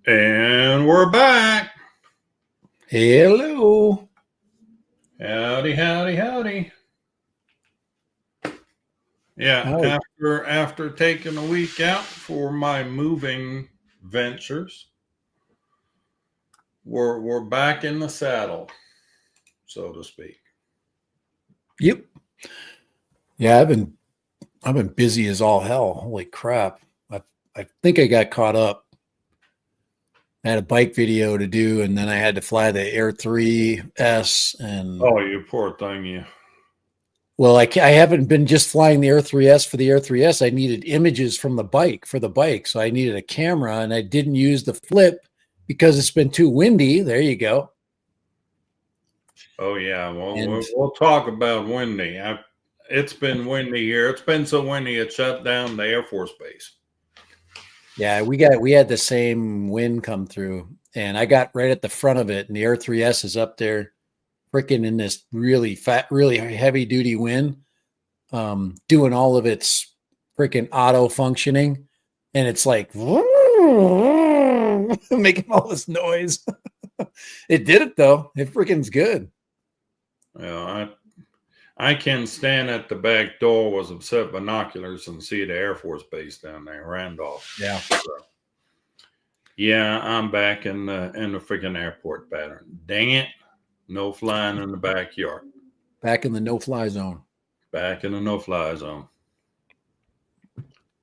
And we're back. Hello. Howdy, howdy, howdy. Yeah, Howdy. after taking a week out for my moving ventures, we're back in the saddle, so to speak. Yep. Yeah, I've been busy as all hell. Holy crap. I think I got caught up. I had a bike video to do, and then I had to fly the Air 3S. And Oh, you poor thing, you. well, I haven't been just flying the Air 3S for the Air 3S. I needed images from the bike for the bike. So I needed a camera, and I didn't use the flip because it's been too windy. There you go. Oh yeah, well And we'll talk about windy. It's been windy here. It's been so windy it shut down the Air Force Base. yeah, we had the same wind come through, and I got right at the front of it, and the Air 3S is up there freaking in this really fat, really heavy duty wind, doing all of its freaking auto functioning. And it's like making all this noise. It did it though. It freaking's good. Yeah, I can stand at the back door with some set binoculars and see the Air Force Base down there, Randolph. Yeah. So, yeah, I'm back in the freaking airport pattern. Dang it. No flying in the backyard. Back in the no fly zone. Back in the no fly zone.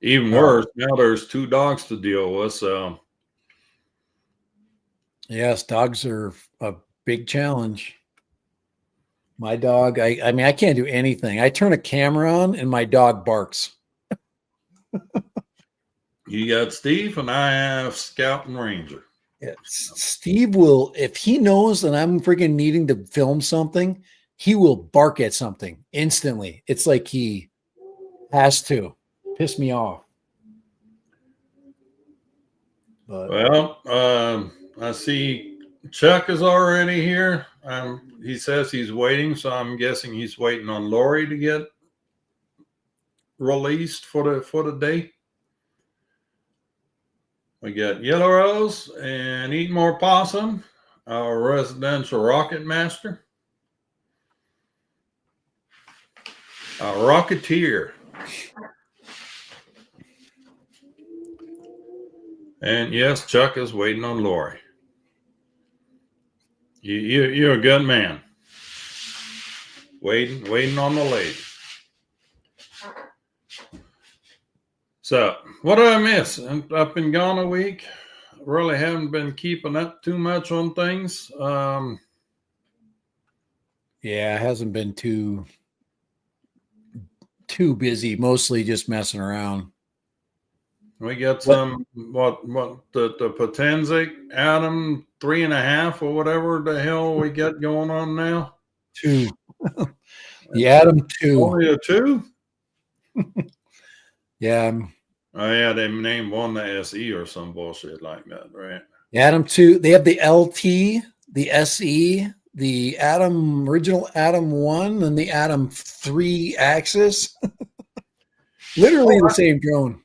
Even Oh, worse, now there's two dogs to deal with. So, yes, dogs are a big challenge. My dog, I mean, I can't do anything. I turn a camera on and my dog barks. you got Steve, and I have Scout and Ranger. Yeah, Steve will, if he knows that I'm freaking needing to film something, he will bark at something instantly. It's like he has to piss me off. But Well, I see Chuck is already here. He says he's waiting, so I'm guessing he's waiting on Lori to get released for the day. We got Yellow Rose and Eat More Possum, our residential rocket master, a rocketeer. And yes, Chuck is waiting on Lori. You're a good man. Waiting on the lady. So, what did I miss? I've been gone a week. Really haven't been keeping up too much on things. yeah, it hasn't been too busy, mostly just messing around. We got What some the Potenza Atom 3.5 or whatever the hell we got going on now. two? The Atom 2. Only a two? Yeah, Oh yeah, they named one the SE or some bullshit like that, right? the Atom 2. They have the LT, the SE, the Atom original Atom 1, and the Atom 3 Axis. Literally the same drone.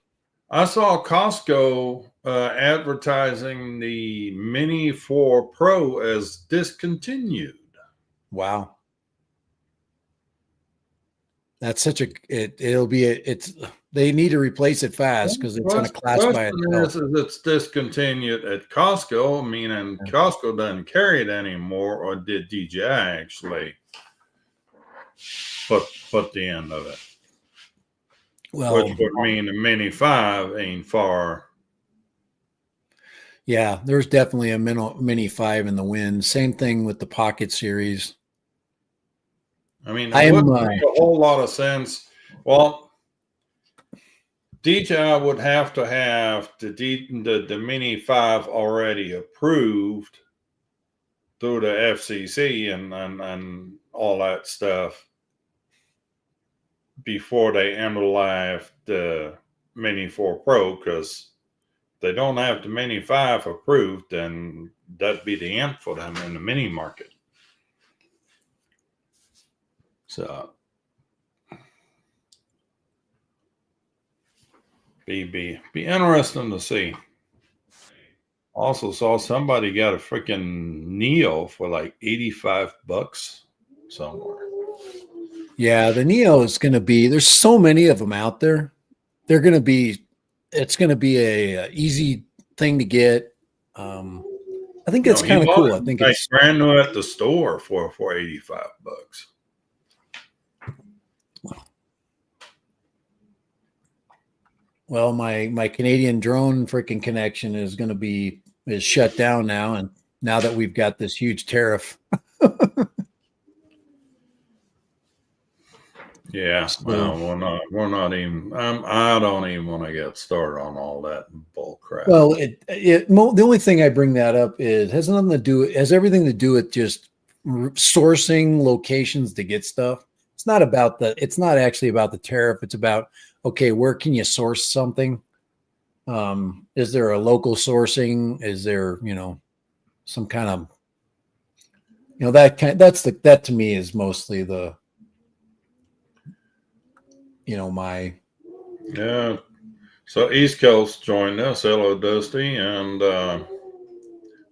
I saw Costco advertising the Mini 4 Pro as discontinued. Wow. That's such a it'll be it's they need to replace it fast because it's in a class by Question itself. is it's discontinued at Costco, meaning Costco doesn't carry it anymore, or did DJI actually put the end of it? Well, Which would mean the Mini 5 ain't far. yeah, there's definitely a Mini 5 in the wind. Same thing with the Pocket series. I mean, I it am wouldn't make a whole lot of sense. Well, DJI would have to have the Mini 5 already approved through the FCC and all that stuff before they enter live the Mini 4 Pro, because they don't have the Mini 5 approved, then that'd be the end for them in the mini market. So be interesting to see. Also saw somebody got a freaking Neo for like $85 somewhere. Yeah, the Neo is going to be. There's so many of them out there. They're going to be. It's going to be a easy thing to get. I think it's He kind of bought cool. I it think like it's brand new at the store for $85. well. My Canadian drone freaking connection is shut down now, and now that we've got this huge tariff. Yeah, So, well, we're not even. I don't even want to get started on all that bull crap. well, the only thing I bring that up is has nothing to do. It has everything to do with just sourcing locations to get stuff. It's not about the. It's not actually about the tariff. It's about, okay, where can you source something? Is there a local sourcing? Is there, some kind of, that to me is mostly the, my. Yeah. So East Coast joined us. Hello, Dusty, and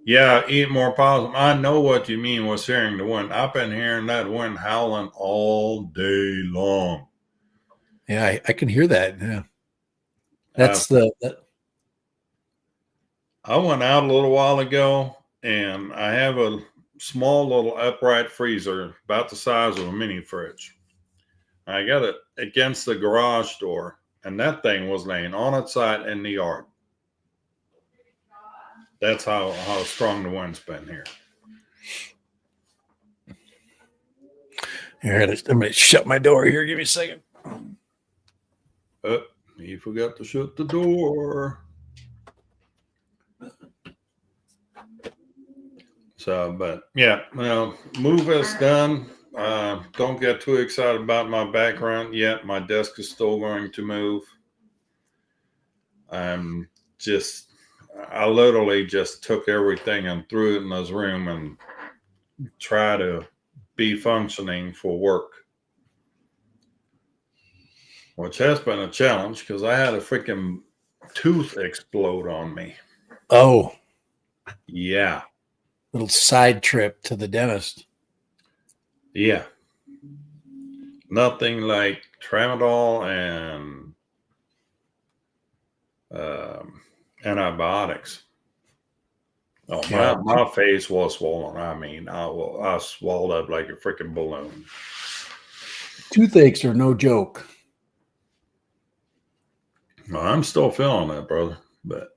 yeah, eat more possum. I know what you mean with hearing the wind. I've been hearing that wind howling all day long. Yeah, I can hear that. Yeah. Uh, That's the. I went out a little while ago, and I have a small little upright freezer about the size of a mini fridge. I got it against the garage door, and that thing was laying on its side in the yard. That's how strong the wind's been here. Here, I'm going to shut my door here. Give me a second. He forgot to shut the door. So, but yeah, well, move is done. Don't get too excited about my background yet. My desk is still going to move. I'm just, I literally just took everything and threw it in this room and try to be functioning for work, which has been a challenge because I had a freaking tooth explode on me. Oh, Yeah. little side trip to the dentist. Yeah. Nothing like tramadol and antibiotics. Oh, Yeah, my face was swollen. I mean, I swelled up like a freaking balloon. toothaches are no joke. Well, I'm still feeling that, brother, but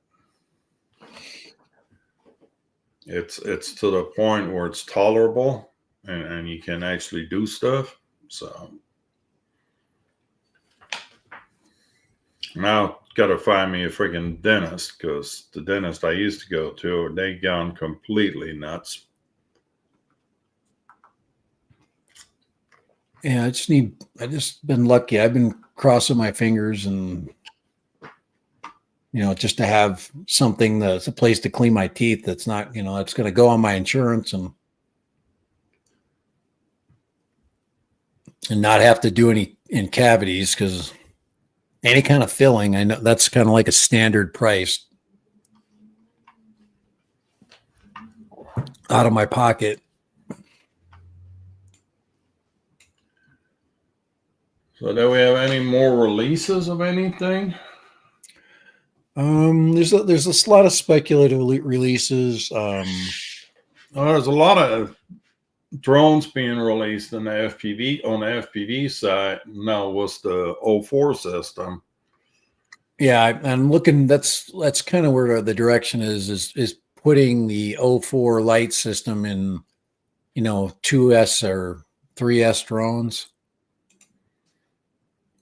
it's to the point where it's tolerable and you can actually do stuff. So now got to find me a freaking dentist because the dentist I used to go to, they gone completely nuts. Yeah, I just been lucky. I've been crossing my fingers and, just to have something that's a place to clean my teeth. That's not, it's going to go on my insurance and not have to do any in cavities, because any kind of filling, I know that's kind of like a standard price out of my pocket. So do we have any more releases of anything? There's a lot of speculative releases. Well, there's a lot of drones being released in the FPV on the FPV side. Now, what's the O4 system? Yeah, I'm looking. That's kind of where the direction is putting the O4 light system in, 2S or 3S drones.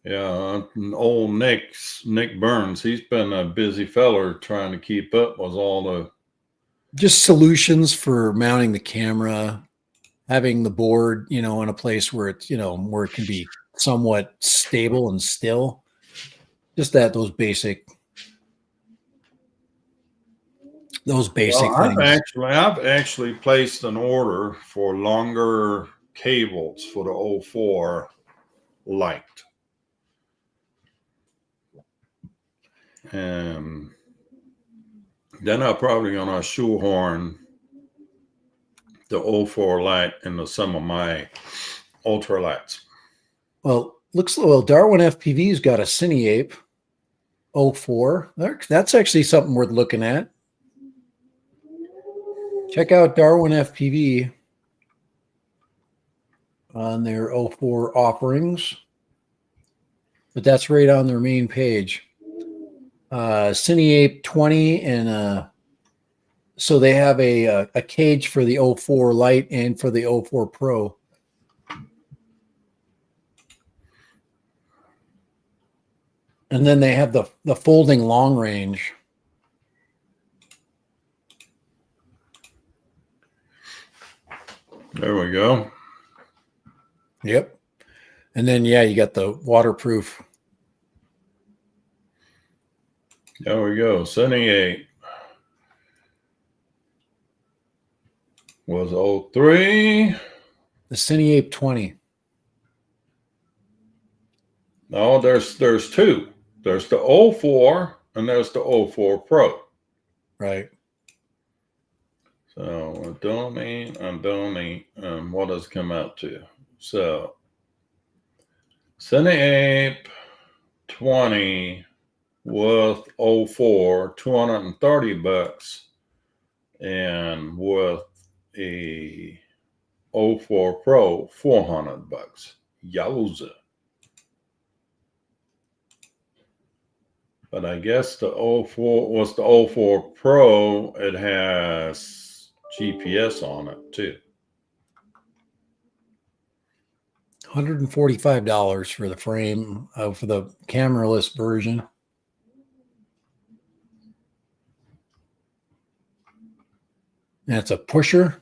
Yeah, old Nick Burns, he's been a busy feller trying to keep up with all the Just solutions for mounting the camera, having the board, in a place where it's, where it can be somewhat stable and still. Just those basic Well, things. I've actually placed an order for longer cables for the O4 light. And Then I'm probably gonna shoehorn the 04 light into some of my ultralights. Well, Darwin FPV's got a Cineape 04. That's actually something worth looking at. Check out Darwin FPV on their 04 offerings. But that's right on their main page. Cineape 20 and so they have a cage for the 04 Lite and for the 04 Pro. And then they have the folding long range. There we go. Yep. And then, yeah, you got the waterproof. There we go. 78 was 03. The Cineape 20. No, there's two. There's the 04 and there's the 04 Pro. Right. So donate and what does it come out to? So Cineape 20 with 04, $230, and with a 04 Pro, $400. Yowza. But I guess the 04 was the 04 Pro. It has GPS on it too. $145 for the frame for the cameraless version. That's a pusher,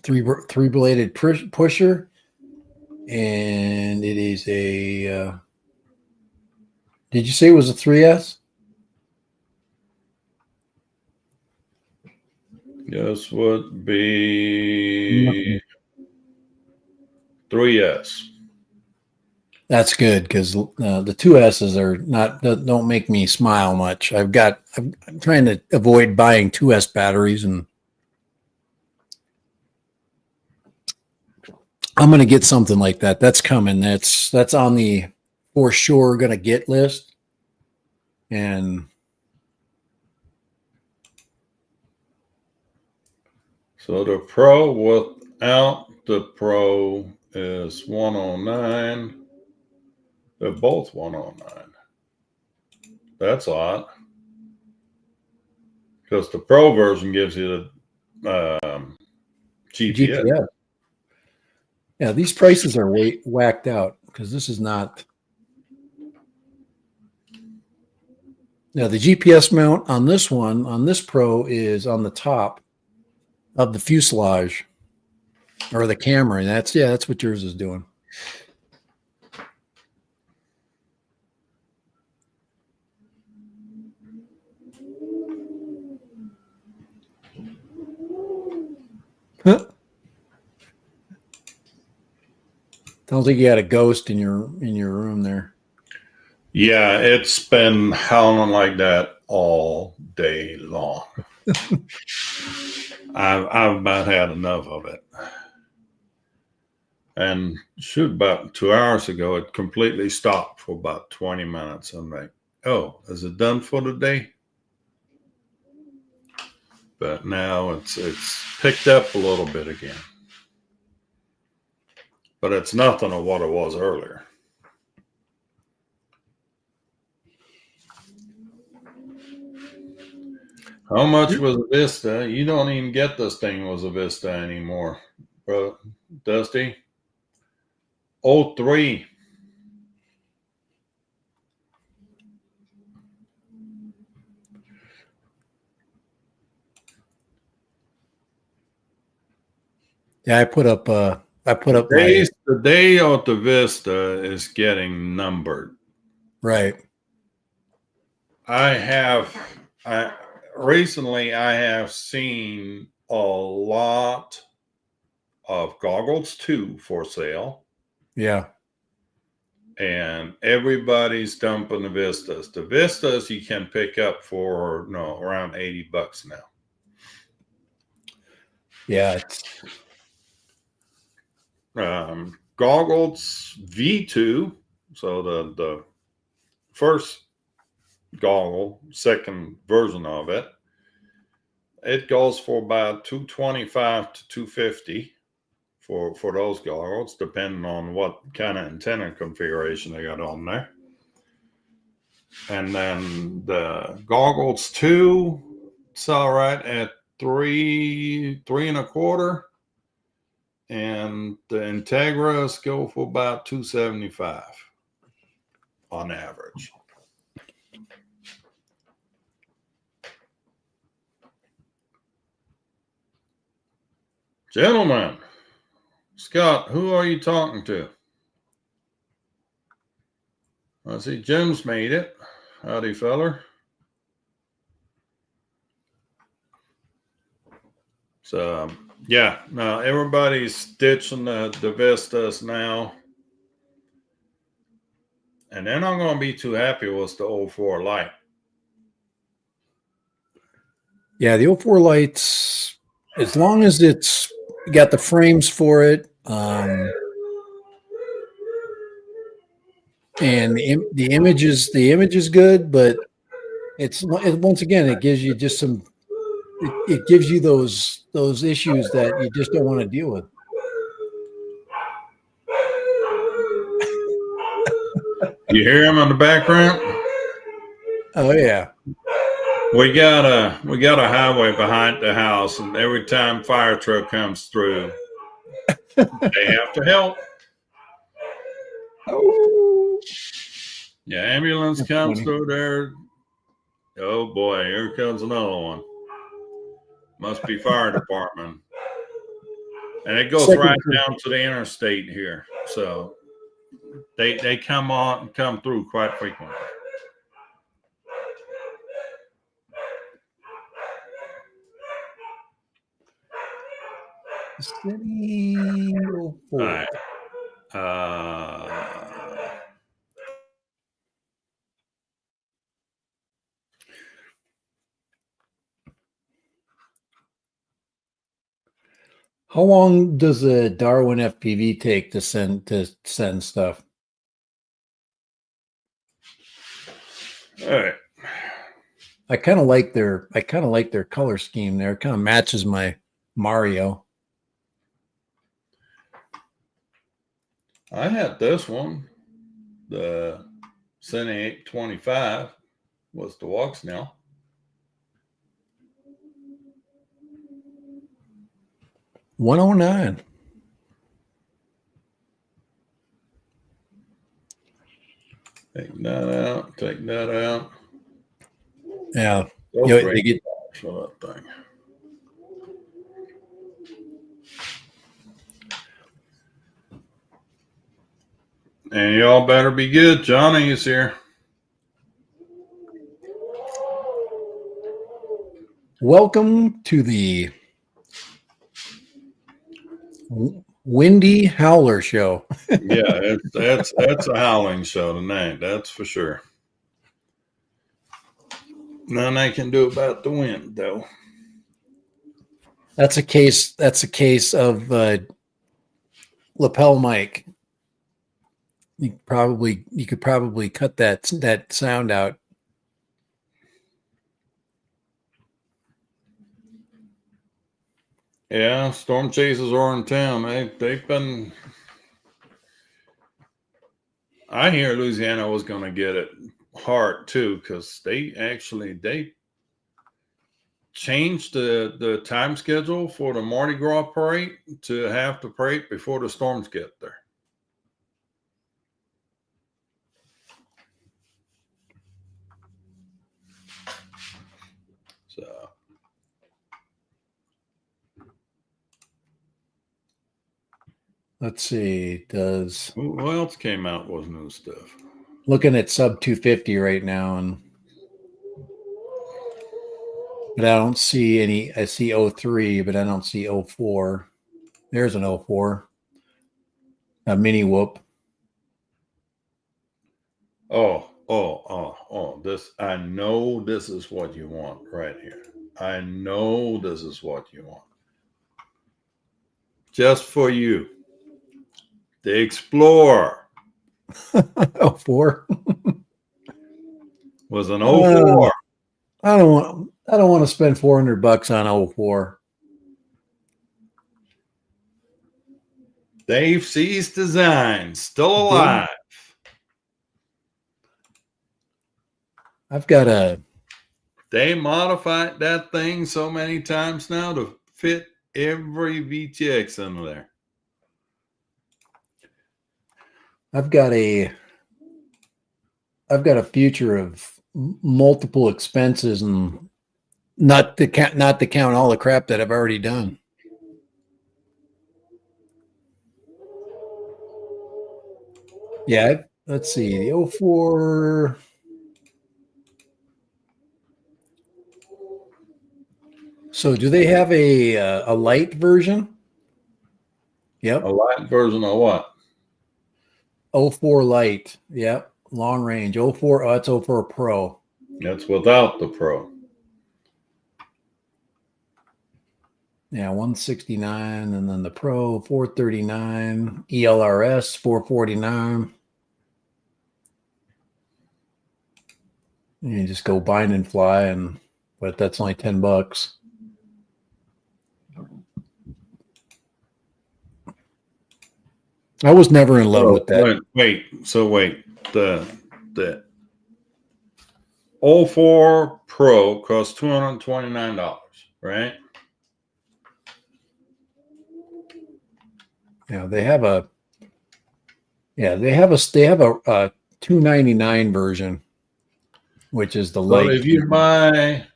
three bladed pusher, and it is a. Did you say it was a 3S? This would be 3S. That's good because the 2S's are don't make me smile much. I'm trying to avoid buying 2S batteries, and I'm going to get something like that. That's coming. That's on the for sure going to get list. And so the Pro without the Pro is 109. They're both 109. That's odd. Because the Pro version gives you the GPS. Yeah, these prices are whacked out because this is not. Now, the GPS mount on this one, on this Pro, is on the top of the fuselage or the camera. And that's what yours is doing. Huh. Sounds like you had a ghost in your room there. Yeah, it's been howling like that all day long. I've about had enough of it. And shoot, about 2 hours ago, it completely stopped for about 20 minutes. I'm like, oh, is it done for the day? But now it's picked up a little bit again. But it's nothing of what it was earlier. How much was a Vista? You don't even get this thing was a Vista anymore, bro. Dusty? 03. Yeah, I put up the day of the Vista is getting numbered. Right. Recently I have seen a lot of goggles too for sale. Yeah. and everybody's dumping the Vistas. The Vistas you can pick up for around $80 now. Yeah, Goggles V2, so the first goggle, second version of it, it goes for about $225 to $250 for those goggles, depending on what kind of antenna configuration they got on there. And then the goggles 2 sell right at three and a quarter, and the Integras go for about $275 on average. Gentlemen, Scott, who are you talking to? I see Jim's made it. Howdy, feller. So, yeah, now everybody's ditching the Vistas now. And they're not going to be too happy with the 04 light. Yeah, the 04 lights, as long as it's got the frames for it, and the image is good, but once again, it gives you just some, it gives you those issues that you just don't want to deal with. You hear him in the background? Oh yeah. We got a highway behind the house, and every time fire truck comes through, they have to help. Oh. Yeah, ambulance That's comes funny. through there. Oh boy, here comes another one. Must be fire department. And it goes right down to the interstate here. So they come through quite frequently. City 04. All right. How long does a Darwin FPV take to send stuff? All right. I kind of like their color scheme there. It kind of matches my Mario. I had this one. The Cine 825 was the Walks now. $109. Take that out. Take that out. Yeah. They get for that thing. And y'all better be good. Johnny is here. Welcome to the Windy Howler Show. Yeah, that's a howling show tonight. That's for sure. Nothing I can do about the wind, though. That's a case of lapel mic. You could probably cut that sound out. Yeah, storm chasers are in town. They've been. I hear Louisiana was going to get it hard too, because they changed the time schedule for the Mardi Gras parade to have the parade before the storms get there. So Let's see. what else came out with new stuff? Looking at sub 250 right now, but I don't see any. I see 03, but I don't see 04. There's an 04. A mini whoop. This, I know this is what you want right here. I know this is what you want. Just for you. The Explorer Oh, 04. was an '04. I don't want to spend $400 on 04. Dave C's Design, still alive. I've got a They modified that thing so many times now to fit every VTX in there. I've got a future of multiple expenses and not to count all the crap that I've already done. Yeah, let's see. The 04. So do they have a light version? Yep. A light version of what? 04 light. Yep. Long range. 04. Oh, that's 04 Pro. That's without the Pro. Yeah, 169, and then the Pro 439, ELRS 449. You just go bind and fly, but that's only $10. I was never in love with that. Wait. The 04 Pro costs $229, right? Yeah, they have a $299 version, which is the light. But if you buy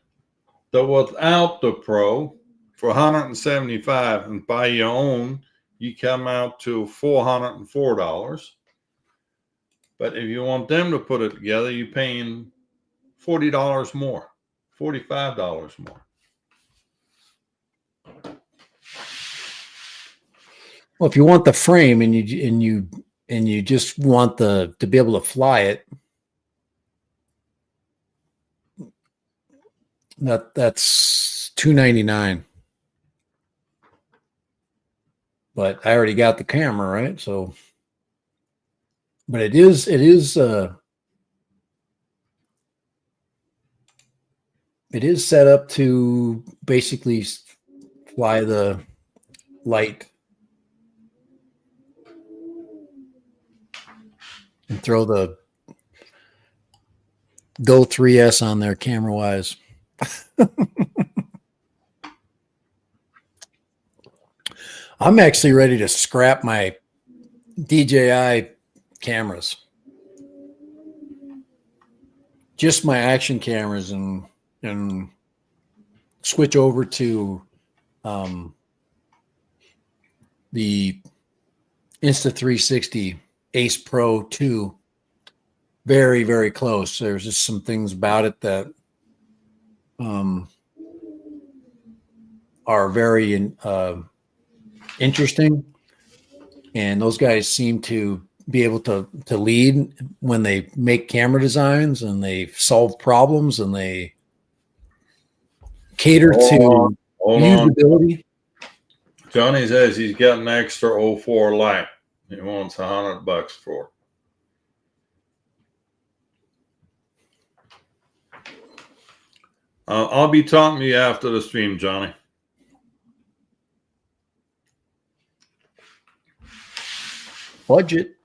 the without the Pro for $175 and buy your own, you come out to $404. But if you want them to put it together, you're paying $40 more, $45 more. Well, if you want the frame and you just want to be able to fly it, that's $299. But I already got the camera, right? So, but it is set up to basically fly the light and throw the Go 3S on there camera wise. I'm actually ready to scrap my DJI cameras, just my action cameras, and switch over to the Insta360 Ace Pro 2. Very, very close. There's just some things about it that are very interesting, and those guys seem to be able to lead when they make camera designs, and they solve problems, and they cater to usability. Johnny says he's got an extra 04 light. He wants $100 for it. I'll be talking to you after the stream, Johnny. Budget.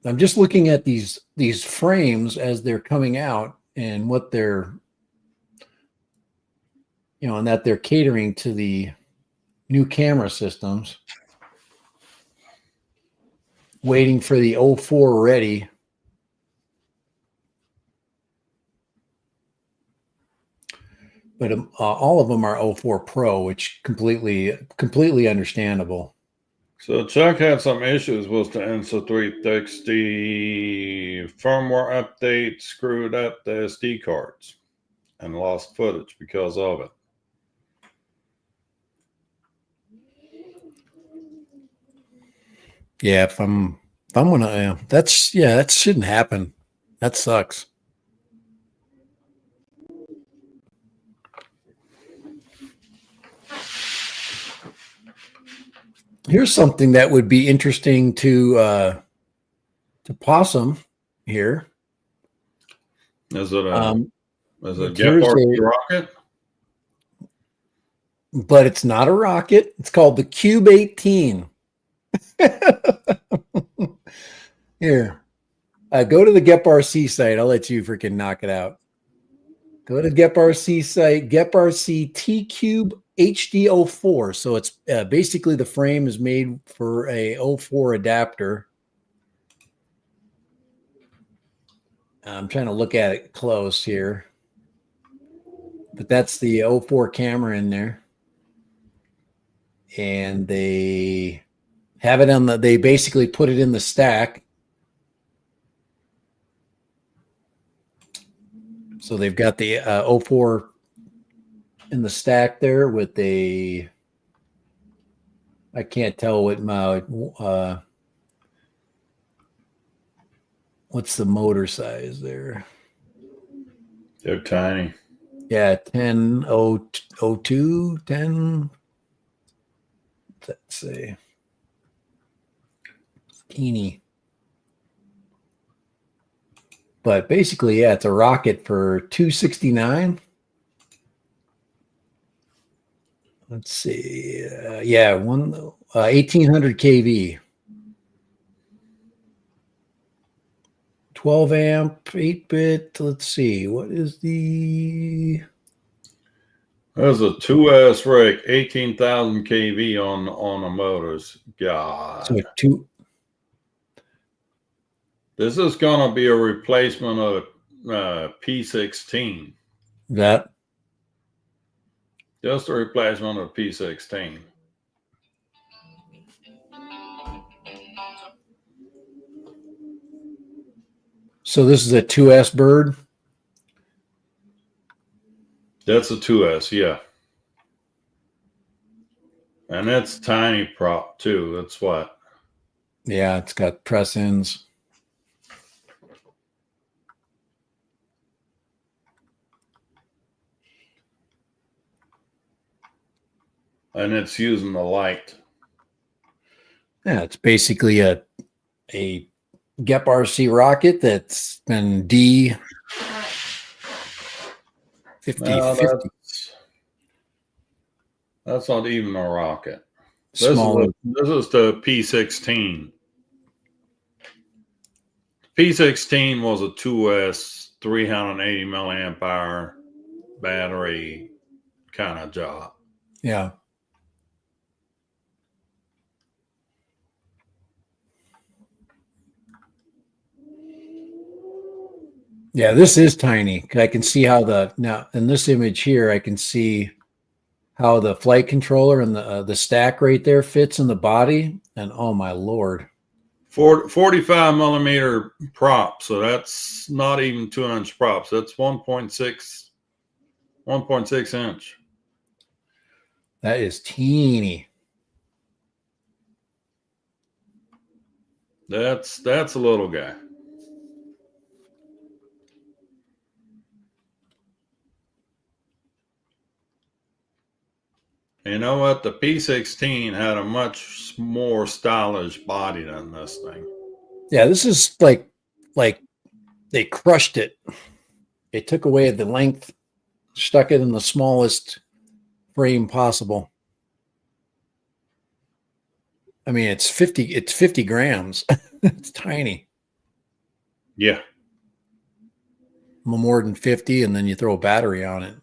I'm just looking at these frames as they're coming out, and what they're, and that they're catering to the new camera systems. Waiting for the 04 ready. But all of them are 04 Pro, which completely understandable. So Chuck had some issues with the Insta360 firmware update, screwed up the SD cards, and lost footage because of it. Yeah, if I'm gonna, that shouldn't happen. That sucks. Here's something that would be interesting to possum here. Is it a Here's Gepard a, rocket? but it's not a rocket. It's called the Cube 18. Here, go to the GepRC site. I'll let you freaking knock it out. Go to GepRC site, GepRC T Cube HD04. So it's basically the frame is made for a 04 adapter. I'm trying to look at it close here, but that's the 04 camera in there. And they have it on they basically put it in the stack. So they've got the 04 in the stack there with I can't tell what what's the motor size there? They're tiny. Yeah, 1002, 10. Let's see. Teeny. But basically, yeah, it's a rocket for 269. Let's see. 1800 kV. 12 amp, 8-bit. Let's see. What is the... There's a 2S rig, 18,000 kV on the motors. God. So two... This is going to be a replacement of P16. That... Just a replacement of P16. So this is a 2S bird? That's a 2S, yeah. And that's tiny prop too. That's what? Yeah, it's got press ins. And it's using the light. Yeah, it's basically a GepRC rocket that's been D 50. That's not even a rocket. Smaller. This is the P16. P16 was a 2S 380 milliamp hour battery kind of job. Yeah. Yeah, this is tiny. I can see how now in this image here, I can see how the flight controller and the stack right there fits in the body. And oh my Lord. 45 millimeter prop. So that's not even 2-inch props. That's 1.6 inch. That is teeny. That's a little guy. You know what? The P16 had a much more stylish body than this thing. Yeah, this is like they crushed it. They took away the length, stuck it in the smallest frame possible. I mean, it's 50 grams. It's tiny. Yeah. More than 50, and then you throw a battery on it.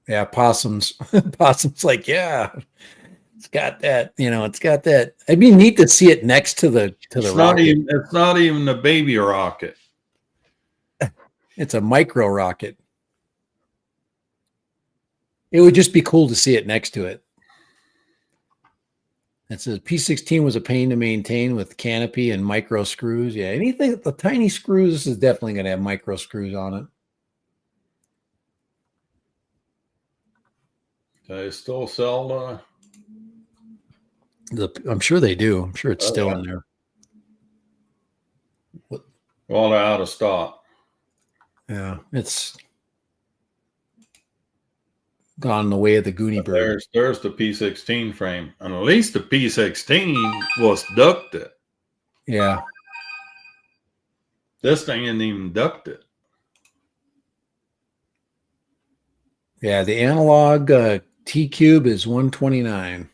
Yeah, possums. Possums like, yeah, it's got that, it's got that. It'd be neat to see it next to the rocket. It's not even the baby rocket. It's a micro rocket. It would just be cool to see it next to it. It says P16 was a pain to maintain with canopy and micro screws. Yeah, anything, the tiny screws, this is definitely going to have micro screws on it. They still sell I'm sure they do. I'm sure it's still yeah. in there. Well, they're out of stock. Yeah, it's gone the way of the Goonie bird. There's the P16 frame, and at least the P16 was ducted. Yeah. This thing isn't even ducted. Yeah, the analog T Cube is 129.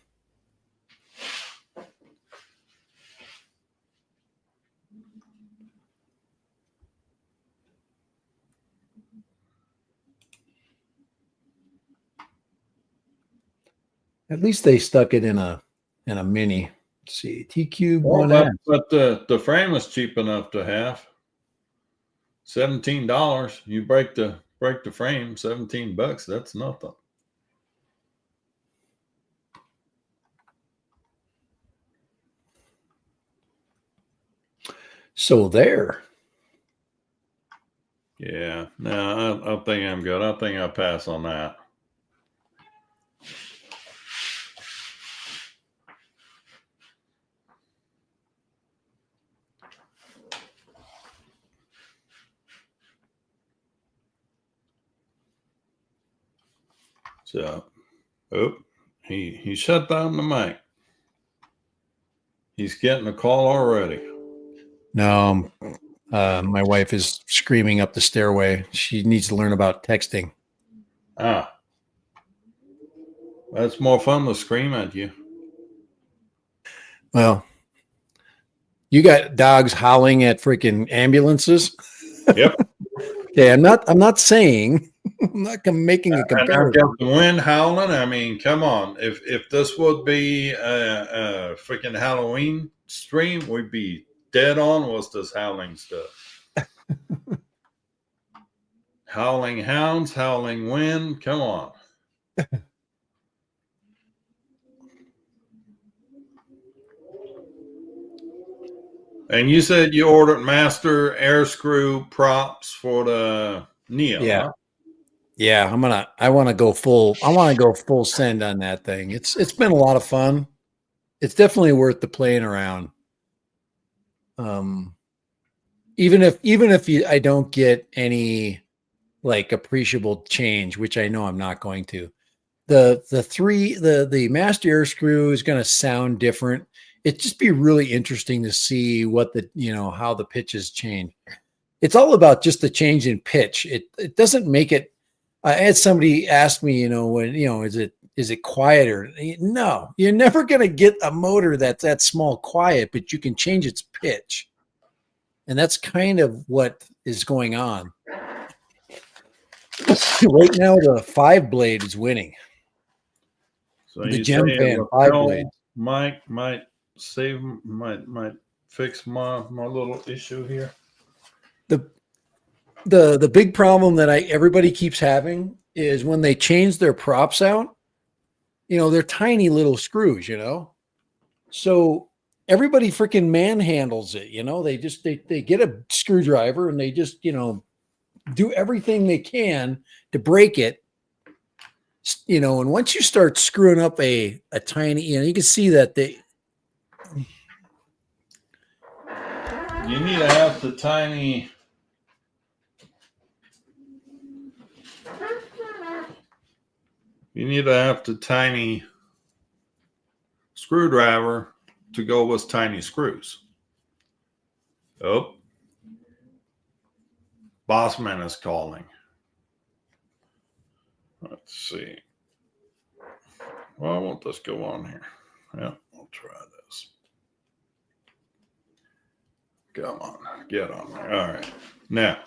At least they stuck it in a mini. Let's see, T Cube Well, 1S. but the frame was cheap enough to have. $17. You break the frame, $17. That's nothing. So there. Yeah, no, I think I'm good. I think I'll pass on that. So, he shut down the mic. He's getting a call already. No, my wife is screaming up the stairway. She needs to learn about texting. Ah, that's more fun to scream at you. Well, you got dogs howling at freaking ambulances. Yep. Okay, I'm not saying I'm not making a And I've comparison. got the wind howling. I mean, come on. If this would be a freaking Halloween stream, we'd be dead on with this howling stuff. Howling hounds, howling wind. Come on. And you said you ordered master air screw props for the Neo. Yeah. Huh? Yeah, I want to go full send on that thing. It's been a lot of fun. It's definitely worth the playing around. Even if I don't get any like appreciable change, which I know I'm not going to. The master air screw is going to sound different. It'd just be really interesting to see what how the pitches change. It's all about just the change in pitch. It doesn't make it. I had somebody ask me, is it quieter? No, you're never going to get a motor that's that small quiet, but you can change its pitch, and that's kind of what is going on right now. The 5-blade is winning. So The you Gem say Fan 5-blade might fix my little issue here. The big problem that everybody keeps having is when they change their props out, they're tiny little screws, so everybody freaking manhandles it. They get a screwdriver and they just do everything they can to break it. And once you start screwing up a tiny, you can see that You need to have the tiny. You need to have the tiny screwdriver to go with tiny screws. Oh, Bossman is calling. Let's see. Well, I want this go on here. Yeah, I'll try this. Come on, get on there. All right. Now,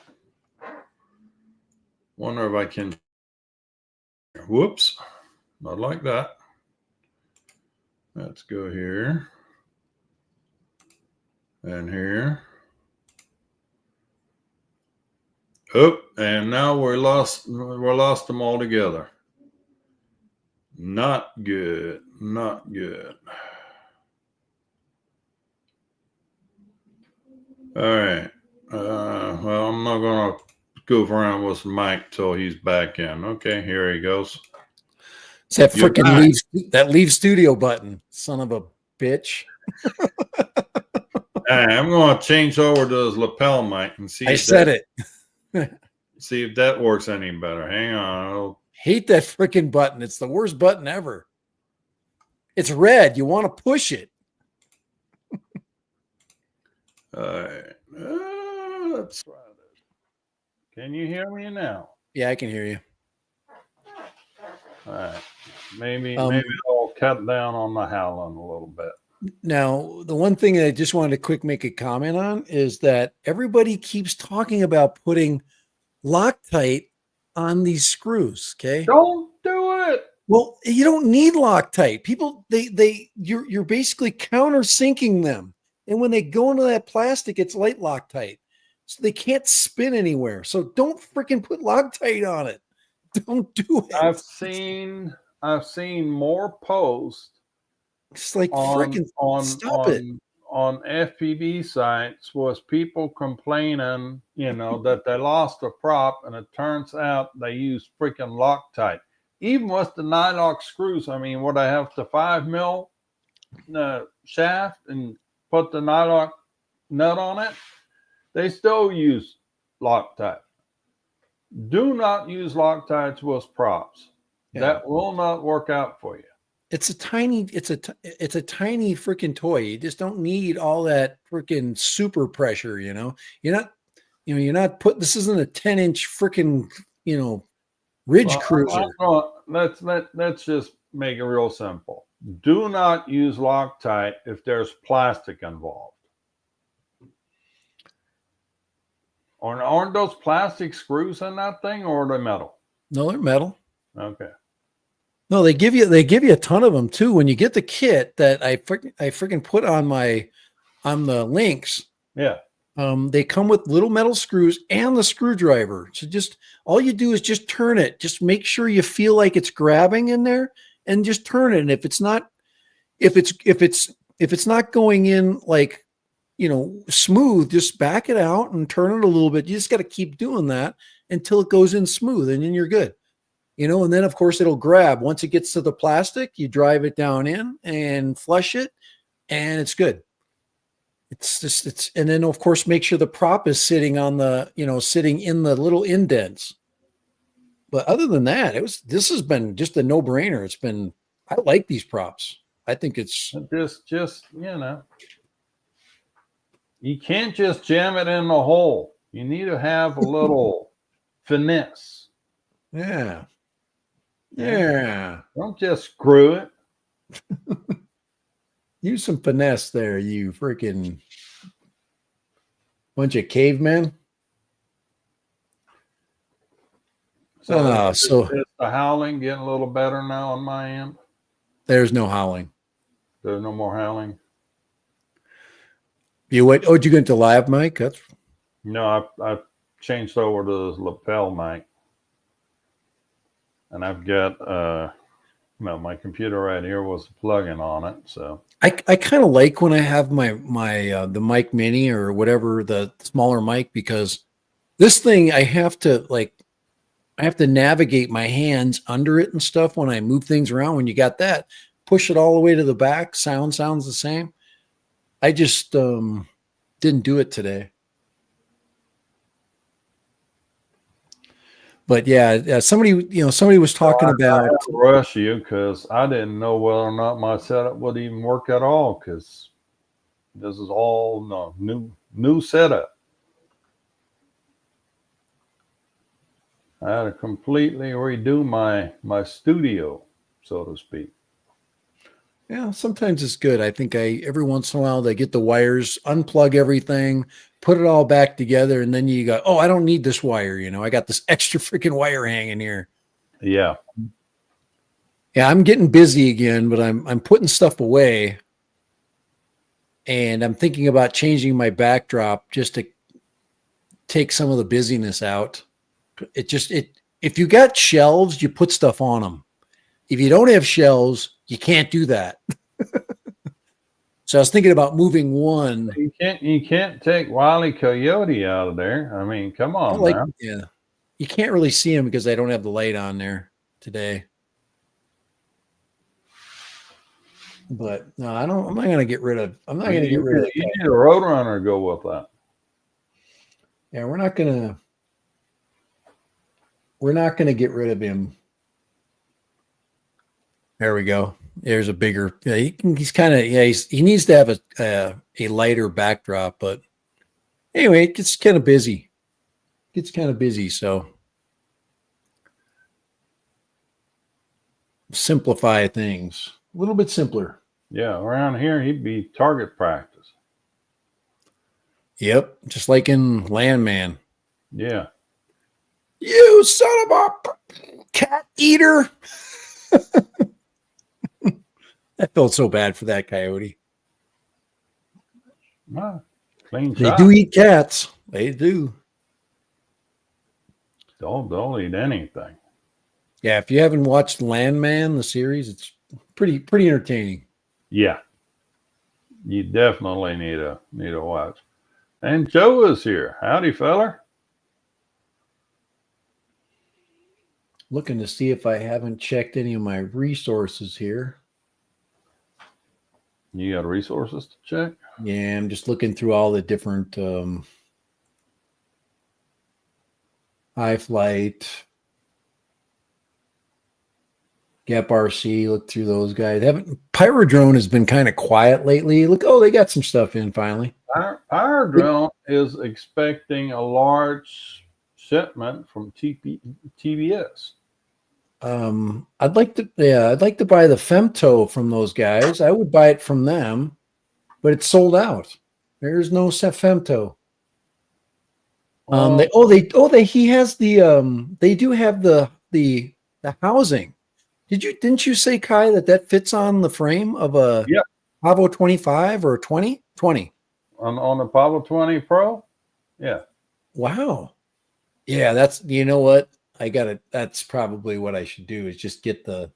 wonder if I can. Whoops, not like that. Let's go here and here. Oh, and now we're lost them all together. Not good. Not good. All right. Well, I'm not gonna goof around with Mike till he's back in. Okay, here he goes. It's that You're freaking back. leave studio button, son of a bitch. Hey, I'm going to change over to this lapel mic and I said it. see if that works any better. Hang on. Hate that freaking button. It's the worst button ever. It's red. You want to push it. Let's try this. Can you hear me now? Yeah, I can hear you. All right. Maybe I'll cut down on the howling a little bit. Now, the one thing that I just wanted to quick make a comment on is that everybody keeps talking about putting Loctite on these screws. Okay. Don't do it. Well, you don't need Loctite. People, you're basically countersinking them. And when they go into that plastic, it's light Loctite. So they can't spin anywhere. So don't freaking put Loctite on it. Don't do it. I've seen more posts It's like on freaking stop it. on FPV sites was people complaining, that they lost a prop, and it turns out they used freaking Loctite. Even with the nylock screws, I mean, would I have the 5 mil shaft and put the nylock nut on it? They still use Loctite. Do not use Loctites with props. Yeah. That will not work out for you. It's a tiny freaking toy. You just don't need all that freaking super pressure, You're not putting, this isn't a 10-inch freaking, ridge cruiser. Let's just make it real simple. Do not use Loctite if there's plastic involved. Aren't those plastic screws in that thing, or are they metal? No, they're metal. Okay. No, they give you a ton of them too. When you get the kit that I freaking put on the links. Yeah. They come with little metal screws and the screwdriver. So just all you do is just turn it. Just make sure you feel like it's grabbing in there, and just turn it. And if it's not going in like, smooth, just back it out and turn it a little bit. You just got to keep doing that until it goes in smooth, and then you're good. And then of course it'll grab. Once it gets to the plastic, you drive it down in and flush it, and it's good. And then of course make sure the prop is sitting on sitting in the little indents. But other than that, this has been just a no-brainer. I like these props. I think it's just you can't just jam it in the hole. You need to have a little finesse. Yeah. Yeah. Don't just screw it. Use some finesse there, you freaking bunch of cavemen. So is the howling getting a little better now on my end? There's no howling. There's no more howling. You went? Oh, did you get into live mic? No, I've changed over to this lapel mic, and I've got my computer right here was a plug-in on it. So I kind of like when I have my the mic mini or whatever, the smaller mic, because this thing I have to navigate my hands under it and stuff when I move things around. When you got that, push it all the way to the back, sounds the same. I just didn't do it today. But yeah, somebody was talking about. I had to rush you because I didn't know whether or not my setup would even work at all, because this is all new setup. I had to completely redo my studio, so to speak. Yeah, sometimes it's good. I think every once in a while they get the wires, unplug everything, put it all back together, and then you go, oh, I don't need this wire. I got this extra freaking wire hanging here. Yeah. Yeah, I'm getting busy again, but I'm putting stuff away, and I'm thinking about changing my backdrop just to take some of the busyness out. If you got shelves, you put stuff on them. If you don't have shelves, you can't do that. So I was thinking about moving one. You can't take Wile E. Coyote out of there. I mean, come on, man. Yeah, you can't really see him because I don't have the light on there today. But no, I don't. I'm not going to get rid of. I'm not You going to get rid of the. you need a Roadrunner to go with that. Yeah, we're not going to. We're not going to get rid of him. There we go. There's a bigger. Yeah, he's kind of. Yeah, he needs to have a lighter backdrop. But anyway, it gets kind of busy. So simplify things a little bit simpler. Yeah, around here he'd be target practice. Yep, just like in Landman. Yeah. You son of a cat eater. I felt so bad for that coyote. Ah, clean They shot. do eat cats. They do. They'll eat anything. Yeah, if you haven't watched Landman, the series, it's pretty entertaining. Yeah. You definitely need a watch. And Joe is here. Howdy, feller. Looking to see if I haven't checked any of my resources here. You got resources to check? Yeah, I'm just looking through all the different High Flight, Gap RC. Look through those guys. Pyrodrone has been kind of quiet lately. Look, they got some stuff in finally. Pyrodrone is expecting a large shipment from TBS. I'd like to buy the Femto from those guys. I would buy it from them, but it's sold out. There's no Femto. He has the they do have the housing. Didn't you say, Kai, that fits on the frame of a Pavo 25 or 20? 20 on the Pavo 20 Pro? Yeah. Wow. Yeah, that's, you know what? That's probably what I should do, is just get the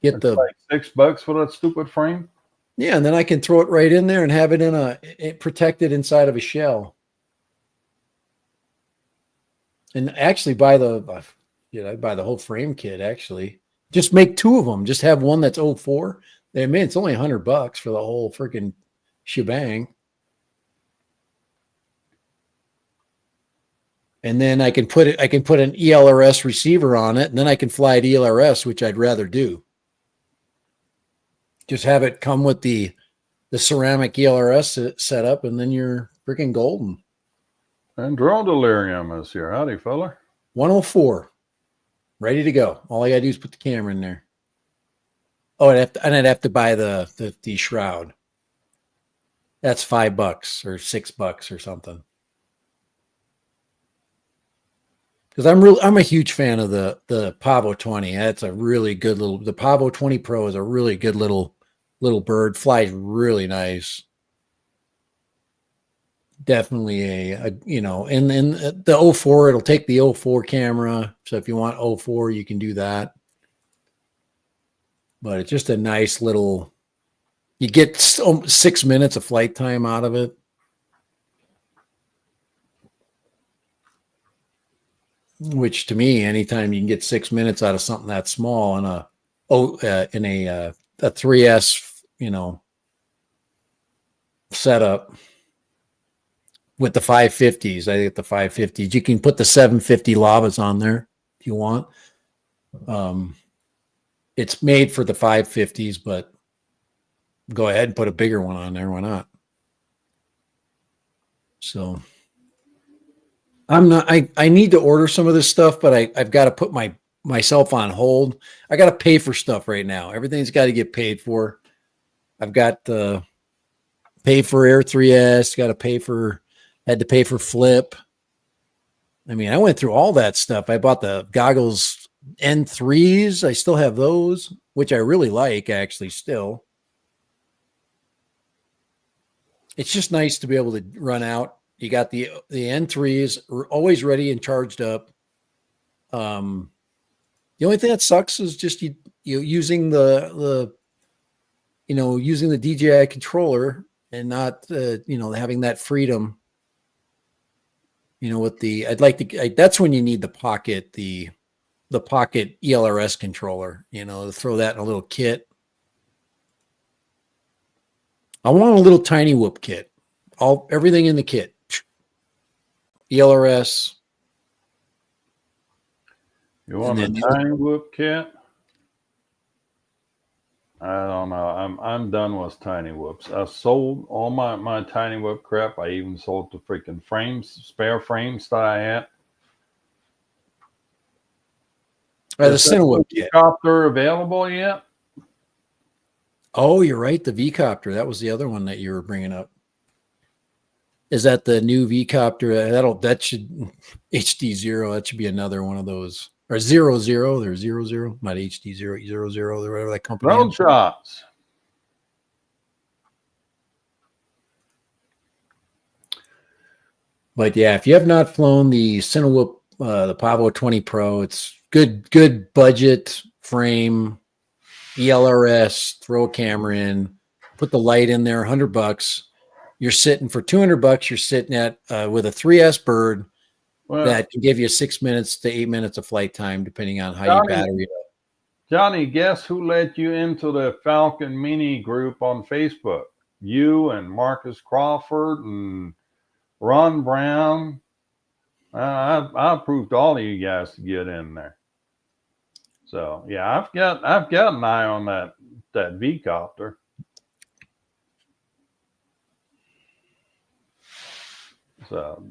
Like $6 for that stupid frame. Yeah, and then I can throw it right in there and have it protected inside of a shell. And actually buy the whole frame kit. Actually, just make two of them. Just have one that's 04. I mean, it's only $100 for the whole freaking shebang. And then I can put an ELRS receiver on it, and then I can fly at ELRS, which I'd rather do. Just have it come with the ceramic ELRS setup, and then you're freaking golden. And Drone Delirium is here. Howdy, fella. 104. Ready to go. All I gotta do is put the camera in there. Oh, I'd have to buy the shroud. That's $5 or $6 or something. Because I'm a huge fan of the Pavo 20. That's a really good the Pavo 20 Pro is a really good little bird. Flies really nice. Definitely and the 04, it'll take the 04 camera. So if you want 04, you can do that. But it's just a nice little, you get 6 minutes of flight time out of it. Which to me, anytime you can get 6 minutes out of something that small in a 3S, setup with the 550s. I think the 550s, you can put the 750 lavas on there if you want. It's made for the 550s, but go ahead and put a bigger one on there. Why not? So I need to order some of this stuff, but I've got to put myself on hold. I got to pay for stuff right now. Everything's got to get paid for. I've got to pay for Air 3S, had to pay for Flip. I mean, I went through all that stuff. I bought the goggles N3s. I still have those, which I really like actually still. It's just nice to be able to run out. You got the N3s always ready and charged up. The only thing that sucks is just you using the DJI controller and not having that freedom. That's when you need the Pocket Pocket ELRS controller. To throw that in a little kit. I want a little tiny whoop kit. Everything in the kit. ELRS. You want a tiny whoop kit? I don't know. I'm done with tiny whoops. I sold all my tiny whoop crap. I even sold the freaking frames, spare frames that I had. The Cinewhoop kit. Copter available yet? Oh, you're right. The V-Copter. That was the other one that you were bringing up. Is that the new V-Copter? That should HD0. That should be another one of those. Or 00. There's 00. Not HD0, 00, or whatever that company Road is. shots. But yeah, if you have not flown the Cinewhoop, the Pavo 20 Pro, it's good budget frame, ELRS, throw a camera in, put the light in there, $100. You're sitting for $200. You're sitting at with a 3S bird that can give you 6 minutes to 8 minutes of flight time, depending on how you battery it up. Johnny, guess who let you into the Falcon Mini group on Facebook? You and Marcus Crawford and Ron Brown. I approved all of you guys to get in there. So yeah, I've got an eye on that V-Copter. So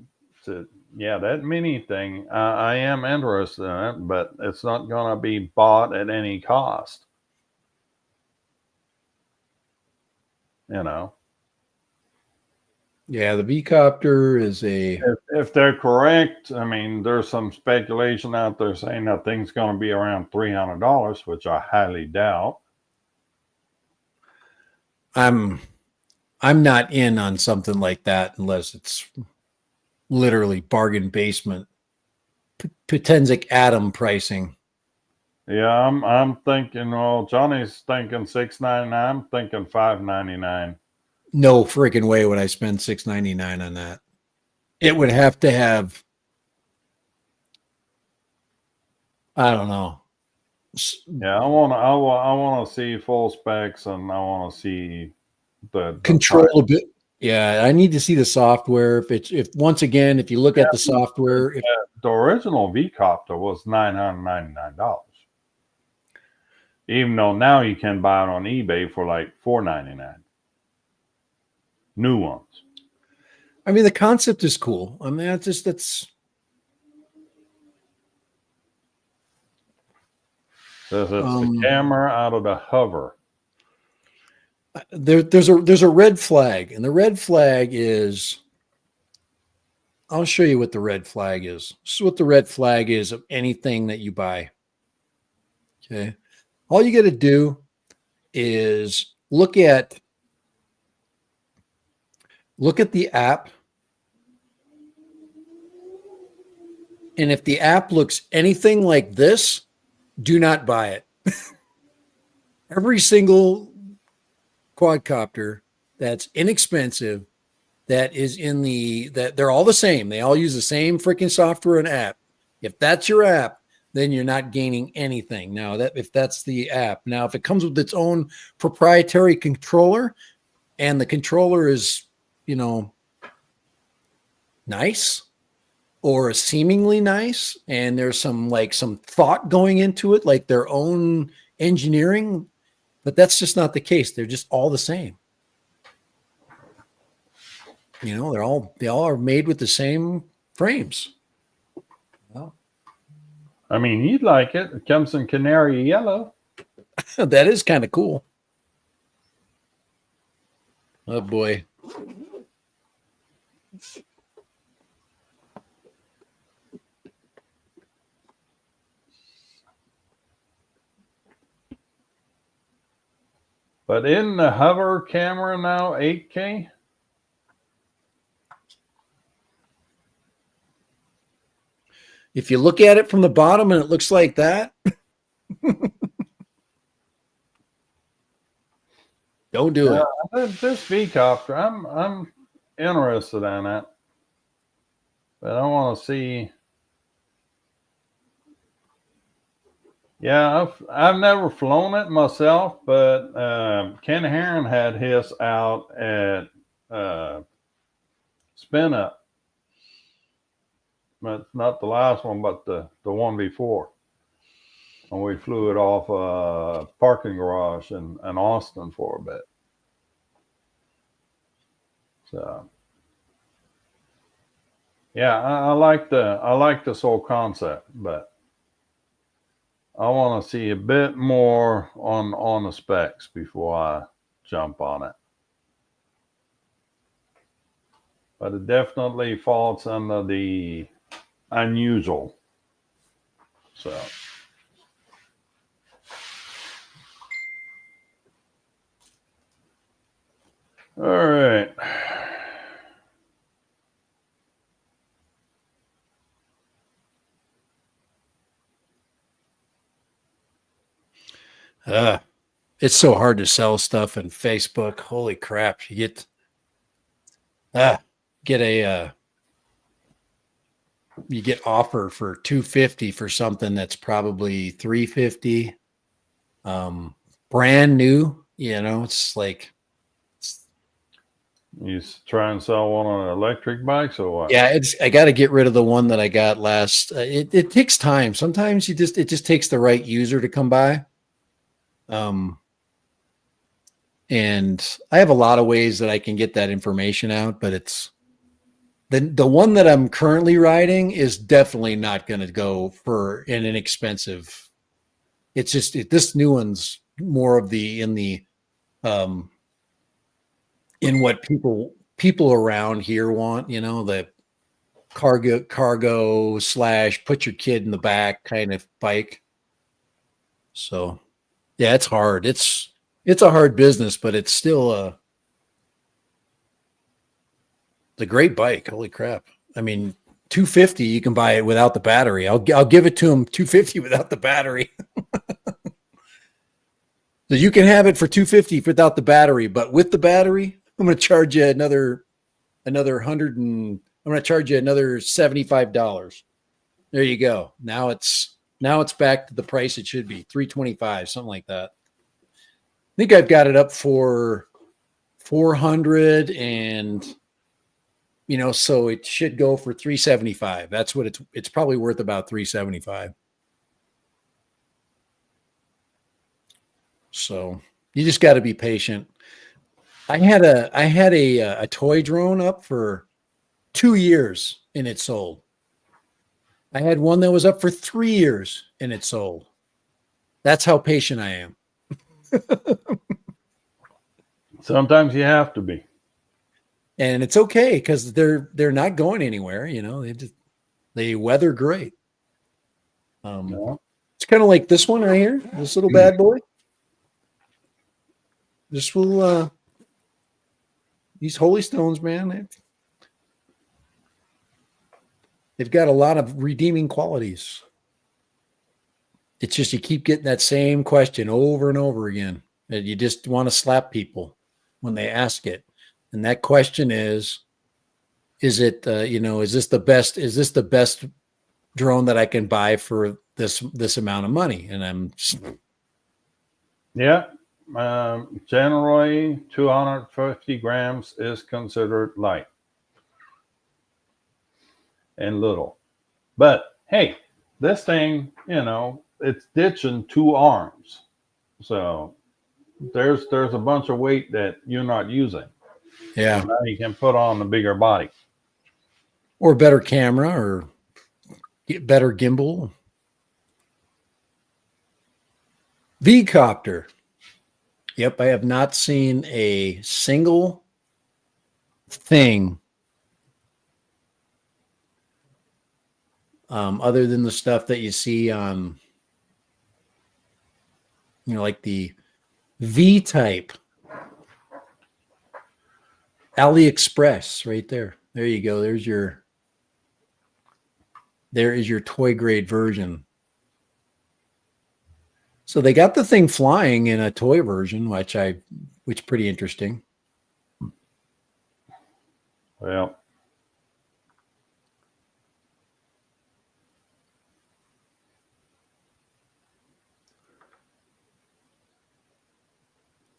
yeah, that mini thing, I am interested in it, but it's not going to be bought at any cost. You know. Yeah, the V-Copter is if they're correct, I mean, there's some speculation out there saying that thing's going to be around $300, which I highly doubt. I'm not in on something like that unless it's literally bargain basement, Potenzic Atom pricing. Yeah, I'm thinking. Well, Johnny's thinking $699. I'm thinking $599. No freaking way would I spend $699 on that. It would have to have, I don't know. Yeah, I want to see full specs, and I want to see the controllability. Yeah, I need to see the software. If once again, if you look at the software, the original V-Copter was $999. Even though now you can buy it on eBay for like $499. New ones. I mean, the concept is cool. I mean, that's This is the camera out of the hover. There's a red flag, and the red flag is, I'll show you what the red flag is. This is what the red flag is of anything that you buy. Okay. All you got to do is look at the app. And if the app looks anything like this, do not buy it. Every single quadcopter that's inexpensive, that is that they're all the same. They all use the same freaking software and app. If that's your app, then you're not gaining anything. Now, if that's the app. Now, if it comes with its own proprietary controller, and the controller is, nice or seemingly nice, and there's some thought going into it, like their own engineering, but that's just not the case. They're just all the same. They all are made with the same frames. Well, I mean, you'd like it. It comes in canary yellow. That is kind of cool. Oh boy. But in the hover camera now 8K? If you look at it from the bottom and it looks like that, don't do it. This V-Copter, I'm interested in it. But I want to see. Yeah, I've never flown it myself, but Ken Heron had his out at Spin Up. But not the last one, but the one before. And we flew it off a parking garage in Austin for a bit. So yeah, I like this whole concept, but I want to see a bit more on the specs before I jump on it. But it definitely falls under the unusual. So all right. It's so hard to sell stuff in Facebook. Holy crap. You get a you get offer for 250 for something that's probably 350. Brand new, it's like You try and sell one on electric bikes or what? yeah, I got to get rid of the one that I got last. It takes time. Sometimes it just takes the right user to come by. And I have a lot of ways that I can get that information out, but it's the one that I'm currently riding is definitely not going to go for an inexpensive. It's just this new one's more of um in what people around here want, the cargo / put your kid in the back kind of bike. So yeah, it's hard. It's a hard business, but it's still a great bike. Holy crap. I mean, 250, you can buy it without the battery. I'll give it to him 250 without the battery. So you can have it for 250 without the battery, but with the battery, I'm going to charge you another 100 and I'm going to charge you another $75. There you go. Now it's back to the price it should be, 325, something like that. I think I've got it up for 400 and so it should go for 375. That's what it's probably worth, about 375. So you just got to be patient. I had a toy drone up for 2 years and it sold. I had one that was up for 3 years and it sold. That's how patient I am. Sometimes you have to be. And it's okay because they're not going anywhere. They weather great. Yeah. It's kind of like this one right here, this little bad boy. This will these holy stones, man. They've got a lot of redeeming qualities. It's just you keep getting that same question over and over again. And you just want to slap people when they ask it. And that question is it is this the best? Is this the best drone that I can buy for this amount of money? And I'm Yeah. Generally, 250 grams is considered light and little. But hey, this thing, it's ditching 2 arms. So there's a bunch of weight that you're not using. yeah. So now you can put on the bigger body. Or better camera or get better gimbal. V-copter. Yep, I have not seen a single thing other than the stuff that you see on, like the V-type AliExpress right there. There you go. There is your toy grade version. So they got the thing flying in a toy version, which pretty interesting. Well,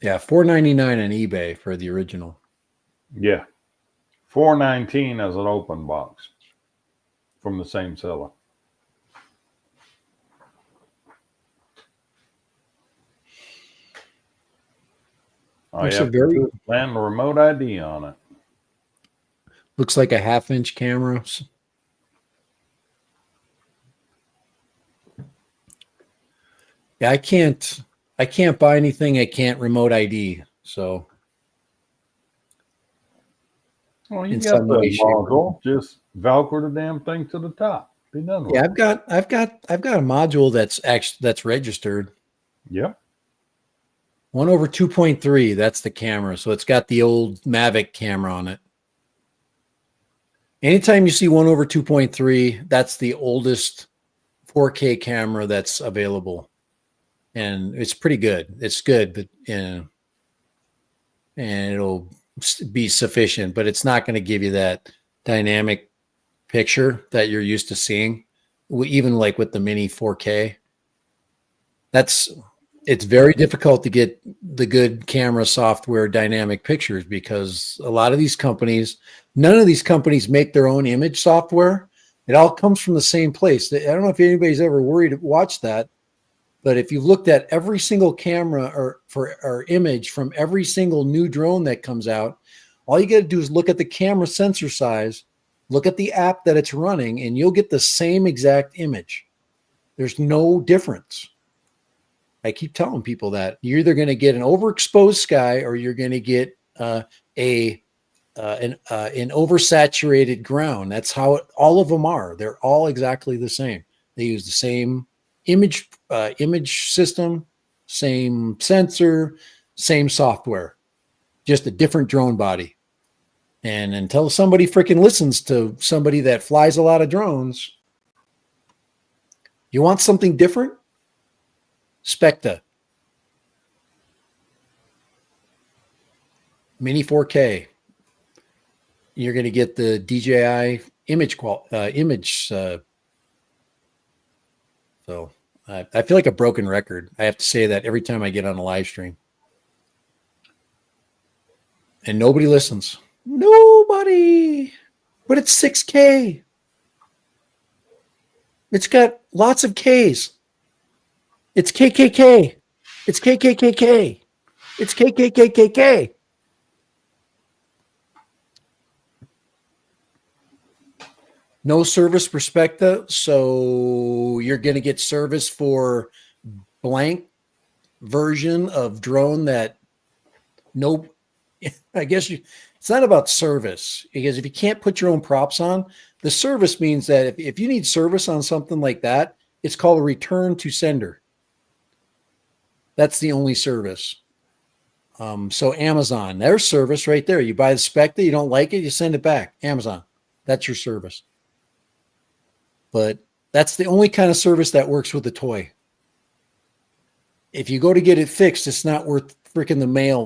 Yeah, $4.99 on eBay for the original. Yeah. $4.19 as an open box from the same seller. All you It's a have to very do is land the remote ID on it. looks like a 1/2-inch camera. Yeah, I can't buy anything I can't remote ID. So Well, you in got some the way, shape, or form. module. Just Velcro the damn thing to the top. Be done with Yeah, it. I've got a module that's registered. Yep. 1/2.3, that's the camera. So it's got the old Mavic camera on it. Anytime you see 1/2.3, that's the oldest 4K camera that's available. And it's pretty good. It's good, but and it'll be sufficient, but it's not going to give you that dynamic picture that you're used to seeing, even like with the mini 4K. It's very difficult to get the good camera software dynamic pictures because a lot of these companies, none of these companies make their own image software. It all comes from the same place. I don't know if anybody's ever watched that, but if you've looked at every single camera or image from every single new drone that comes out, all you got to do is look at the camera sensor size, look at the app that it's running, and you'll get the same exact image. There's no difference. I keep telling people that you're either going to get an overexposed sky or you're going to get an oversaturated ground. That's how all of them are. They're all exactly the same. They use the same image system, same sensor, same software, just a different drone body. And until somebody freaking listens to somebody that flies a lot of drones, you want something different? Specta. Mini 4K. You're going to get the DJI image so I feel like a broken record. I have to say that every time I get on a live stream. And nobody listens. Nobody. But it's 6K. It's got lots of Ks. It's KKK. It's KKKK. It's KKKKK. No service perspective. So you're going to get service for blank version of drone that I guess it's not about service, because if you can't put your own props on, the service means that if you need service on something like that, it's called a return to sender. That's the only service. So Amazon, their service right there. You buy the Spectre, you don't like it, you send it back. Amazon, that's your service. But that's the only kind of service that works with the toy. If you go to get it fixed, it's not worth freaking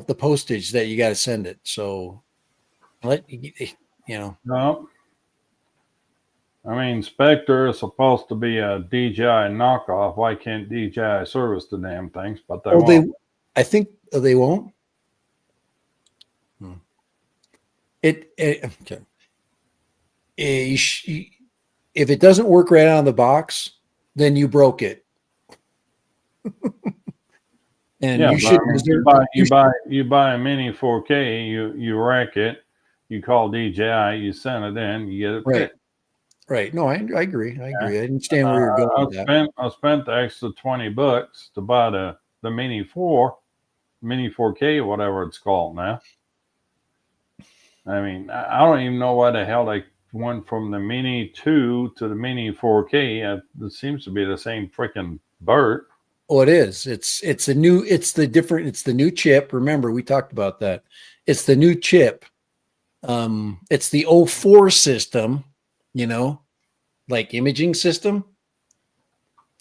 the postage that you got to send it. So, No. I mean, Spectre is supposed to be a DJI knockoff. Why can't DJI service the damn things? But they won't. I think they won't. Okay. If it doesn't work right out of the box, then you broke it. And yeah, you should. You buy a mini 4K, you rack it, you call DJI, you send it in, you get it fixed. Right. No, I agree. I understand where you're going with that. I spent the extra $20 to buy the mini 4K, whatever it's called now. I mean, I don't even know why the hell they went from the mini 2 to the mini 4K. It seems to be the same freaking bird. Oh, it is. It's the new chip. Remember, we talked about that. It's the new chip. It's the 04 system, like imaging system,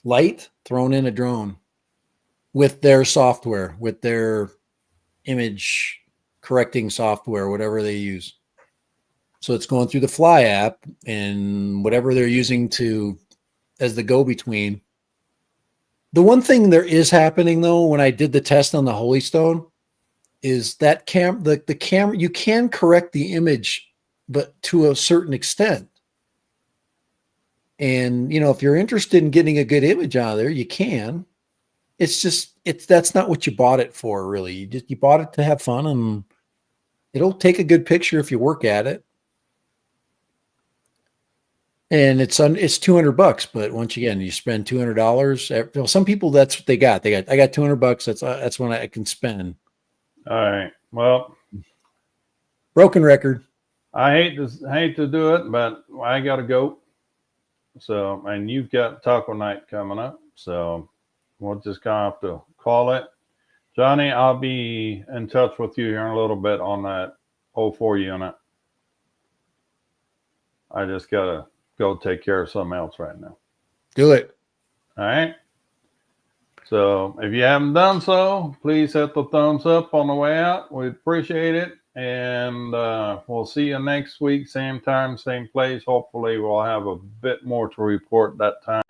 light thrown in a drone with their software, with their image correcting software, whatever they use. So it's going through the Fly app and whatever they're using as the go-between. The one thing there is happening though, when I did the test on the Holy Stone, is that the camera, you can correct the image, but to a certain extent. And, you know, if you're interested in getting a good image out of there, you can. That's not what you bought it for, really. You bought it to have fun, and it'll take a good picture if you work at it. And it's $200, but once again, you spend $200. Some people, that's what they got. I got $200. That's when I can spend. All right. Well, broken record. I hate to do it, but I got to go. So, and you've got taco night coming up, so we'll just kind of have to call it. Johnny, I'll be in touch with you here in a little bit on that 04 unit. I just gotta go take care of something else right now. Do it. All right. So if you haven't done so, please hit the thumbs up on the way out. We'd appreciate it. And we'll see you next week, same time, same place. Hopefully we'll have a bit more to report that time.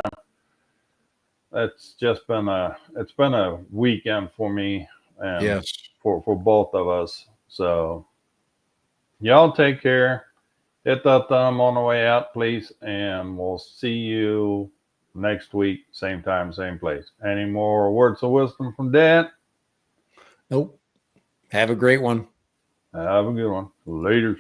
It's been a weekend for me and yes, for both of us. So y'all take care. Hit that thumb on the way out, please. And we'll see you next week, same time, same place. Any more words of wisdom from Dad? Nope. Have a great one. Have a good one. Laters.